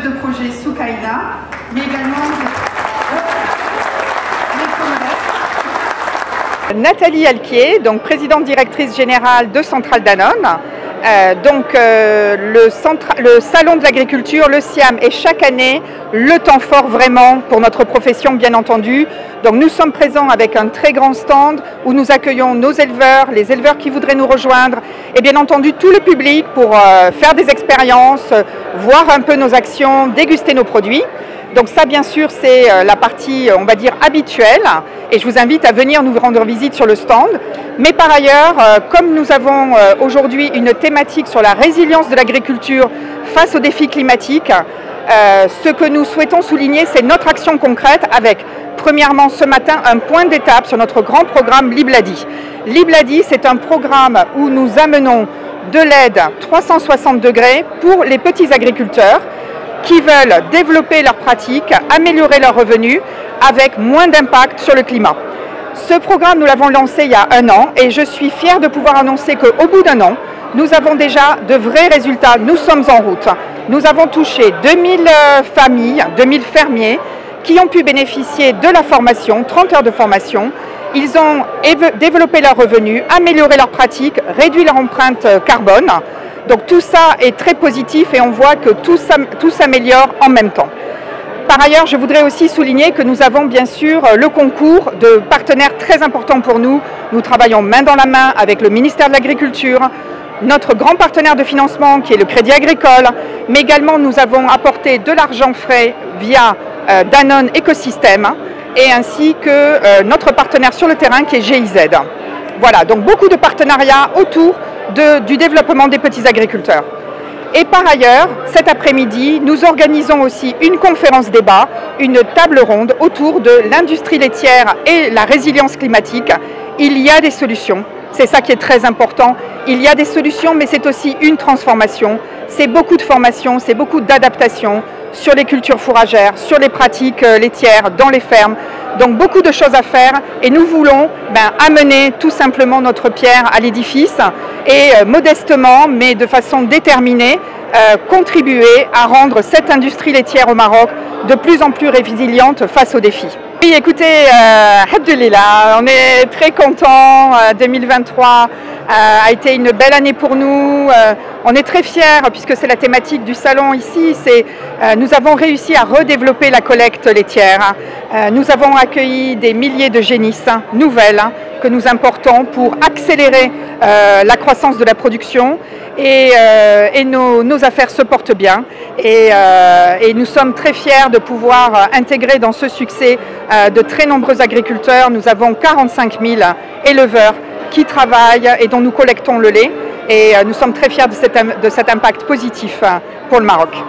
chef de projet Soukaina, mais également Nathalie Alquier, donc présidente directrice générale de Centrale Danone. Le salon de l'agriculture, le SIAM, est chaque année le temps fort vraiment pour notre profession, bien entendu. Donc nous sommes présents avec un très grand stand où nous accueillons nos éleveurs, les éleveurs qui voudraient nous rejoindre et bien entendu tout le public pour faire des expériences, voir un peu nos actions, déguster nos produits. Donc ça, bien sûr, c'est la partie, on va dire, habituelle. Et je vous invite à venir nous rendre visite sur le stand. Mais par ailleurs, comme nous avons aujourd'hui une thématique sur la résilience de l'agriculture face aux défis climatiques, ce que nous souhaitons souligner, c'est notre action concrète avec, premièrement, ce matin, un point d'étape sur notre grand programme Libladi. Libladi, c'est un programme où nous amenons de l'aide 360 degrés pour les petits agriculteurs qui veulent développer leurs pratiques, améliorer leurs revenus avec moins d'impact sur le climat. Ce programme, nous l'avons lancé il y a 1 an et je suis fière de pouvoir annoncer qu'au bout d'1 an, nous avons déjà de vrais résultats. Nous sommes en route. Nous avons touché 2000 familles, 2000 fermiers qui ont pu bénéficier de la formation, 30 heures de formation. Ils ont développé leurs revenus, amélioré leurs pratiques, réduit leur empreinte carbone. Donc tout ça est très positif et on voit que tout s'améliore en même temps. Par ailleurs, je voudrais aussi souligner que nous avons bien sûr le concours de partenaires très importants pour nous. Nous travaillons main dans la main avec le ministère de l'Agriculture, notre grand partenaire de financement qui est le Crédit Agricole, mais également nous avons apporté de l'argent frais via Danone Écosystème et ainsi que notre partenaire sur le terrain qui est GIZ. Voilà, donc beaucoup de partenariats autour du développement des petits agriculteurs. Et par ailleurs, cet après-midi, nous organisons aussi une conférence débat, une table ronde autour de l'industrie laitière et la résilience climatique. Il y a des solutions, c'est ça qui est très important. Il y a des solutions, mais c'est aussi une transformation. C'est beaucoup de formation, c'est beaucoup d'adaptation sur les cultures fourragères, sur les pratiques laitières dans les fermes. Donc beaucoup de choses à faire et nous voulons amener tout simplement notre pierre à l'édifice et modestement, mais de façon déterminée, contribuer à rendre cette industrie laitière au Maroc de plus en plus résiliente face aux défis. Oui, écoutez, alhamdoulilah, on est très contents. 2023 a été une belle année pour nous. On est très fiers puisque c'est la thématique du salon ici. Nous avons réussi à redévelopper la collecte laitière. Nous avons accueilli des milliers de génisses nouvelles que nous importons pour accélérer la croissance de la production et nos affaires se portent bien et nous sommes très fiers de pouvoir intégrer dans ce succès de très nombreux agriculteurs. Nous avons 45 000 éleveurs qui travaillent et dont nous collectons le lait et nous sommes très fiers de cet impact positif pour le Maroc.